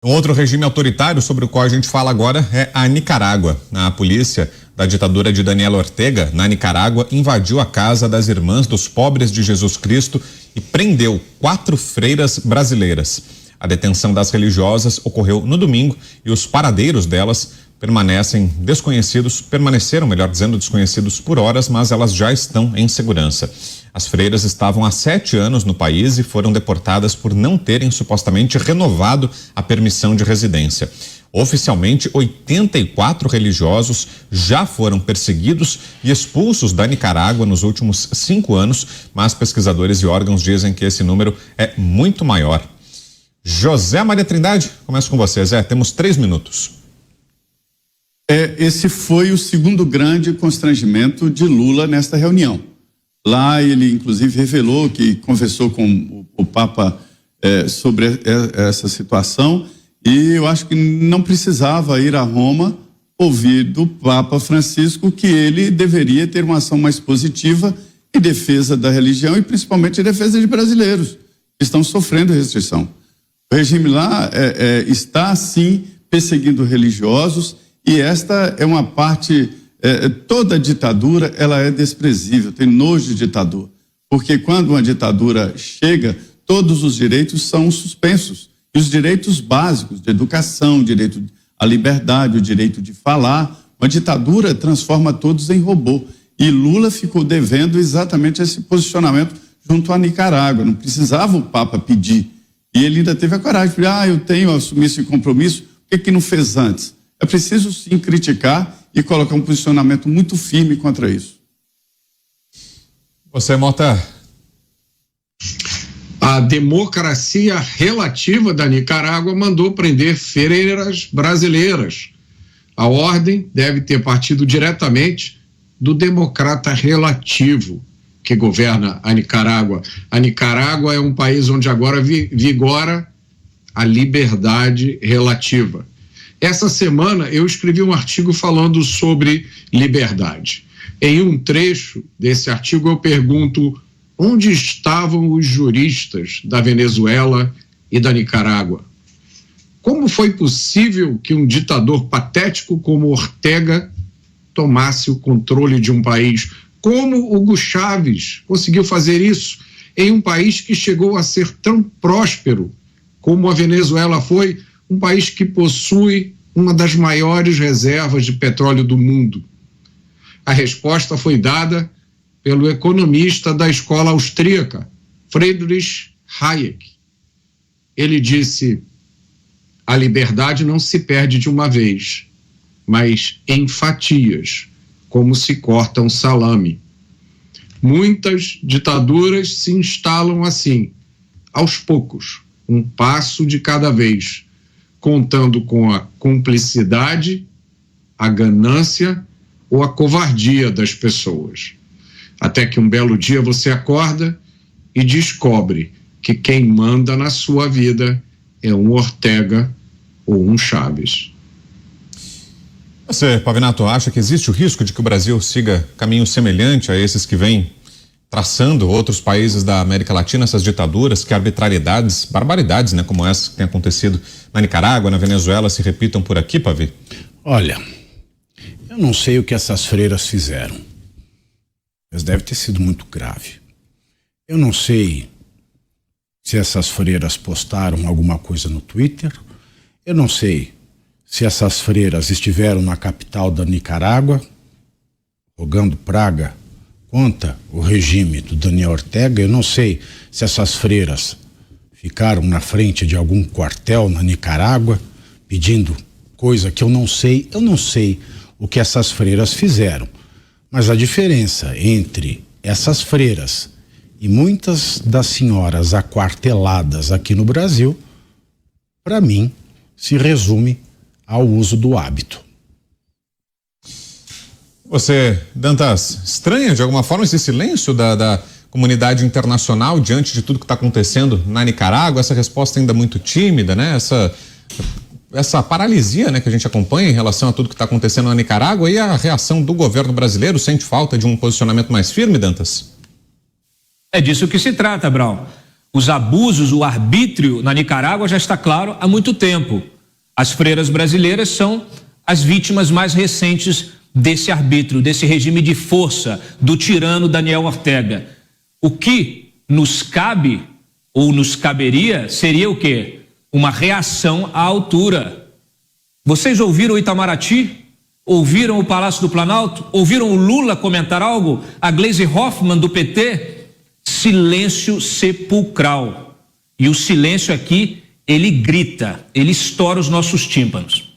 Um outro regime autoritário sobre o qual a gente fala agora é a Nicarágua. A polícia da ditadura de Daniel Ortega, na Nicarágua, invadiu a casa das Irmãs dos Pobres de Jesus Cristo e prendeu 4 freiras brasileiras. A detenção das religiosas ocorreu no domingo e os paradeiros delas permaneceram desconhecidos por horas, mas elas já estão em segurança. As freiras estavam há 7 anos no país e foram deportadas por não terem supostamente renovado a permissão de residência. Oficialmente, 84 religiosos já foram perseguidos e expulsos da Nicarágua nos últimos 5 anos, mas pesquisadores e órgãos dizem que esse número é muito maior. José Maria Trindade, começo com você, Zé, temos 3 minutos. Esse foi o segundo grande constrangimento de Lula nesta reunião. Lá ele, inclusive, revelou que conversou com o Papa sobre essa situação e eu acho que não precisava ir a Roma ouvir do Papa Francisco que ele deveria ter uma ação mais positiva em defesa da religião e principalmente em defesa de brasileiros que estão sofrendo restrição. O regime lá está, sim, perseguindo religiosos e esta é uma parte... toda ditadura, ela é desprezível, tem nojo de ditador, porque quando uma ditadura chega, todos os direitos são suspensos, e os direitos básicos de educação, direito à liberdade, o direito de falar, uma ditadura transforma todos em robô, e Lula ficou devendo exatamente esse posicionamento junto à Nicarágua, não precisava o Papa pedir, e ele ainda teve a coragem de falar, eu tenho assumir esse compromisso, por que não fez antes? É preciso sim criticar e colocar um posicionamento muito firme contra isso. Você, Mota? A democracia relativa da Nicarágua mandou prender freiras brasileiras. A ordem deve ter partido diretamente do democrata relativo que governa a Nicarágua. A Nicarágua é um país onde agora vigora a liberdade relativa. Essa semana eu escrevi um artigo falando sobre liberdade. Em um trecho desse artigo eu pergunto onde estavam os juristas da Venezuela e da Nicarágua? Como foi possível que um ditador patético como Ortega tomasse o controle de um país? Como Hugo Chávez conseguiu fazer isso em um país que chegou a ser tão próspero como a Venezuela foi? Um país que possui uma das maiores reservas de petróleo do mundo. A resposta foi dada pelo economista da escola austríaca, Friedrich Hayek. Ele disse: a liberdade não se perde de uma vez, mas em fatias, como se corta um salame. Muitas ditaduras se instalam assim, aos poucos, um passo de cada vez, contando com a cumplicidade, a ganância ou a covardia das pessoas. Até que um belo dia você acorda e descobre que quem manda na sua vida é um Ortega ou um Chávez. Você, Pavinato, acha que existe o risco de que o Brasil siga caminho semelhante a esses que vêm traçando outros países da América Latina, essas ditaduras, que arbitrariedades, barbaridades, né, como essa que tem acontecido na Nicarágua, na Venezuela, se repitam por aqui, Pavi? Olha, eu não sei o que essas freiras fizeram, mas deve ter sido muito grave. Eu não sei se essas freiras postaram alguma coisa no Twitter, eu não sei se essas freiras estiveram na capital da Nicarágua, rogando praga contra o regime do Daniel Ortega. Eu não sei se essas freiras ficaram na frente de algum quartel na Nicarágua pedindo coisa que eu não sei o que essas freiras fizeram, mas a diferença entre essas freiras e muitas das senhoras aquarteladas aqui no Brasil, para mim, se resume ao uso do hábito. Você, Dantas, estranha de alguma forma esse silêncio da comunidade internacional diante de tudo que está acontecendo na Nicarágua? Essa resposta ainda muito tímida, né? Essa paralisia, né, que a gente acompanha em relação a tudo que está acontecendo na Nicarágua, e a reação do governo brasileiro sente falta de um posicionamento mais firme, Dantas? É disso que se trata, Brown. os abusos, o arbítrio na Nicarágua já está claro há muito tempo. As freiras brasileiras são as vítimas mais recentes desse arbítrio, desse regime de força do tirano Daniel Ortega. O que nos cabe ou nos caberia seria o quê? Uma reação à altura. Vocês ouviram o Itamaraty? Ouviram o Palácio do Planalto? Ouviram o Lula comentar algo? A Gleisi Hoffmann do PT? Silêncio sepulcral. E o silêncio aqui, ele grita, ele estoura os nossos tímpanos.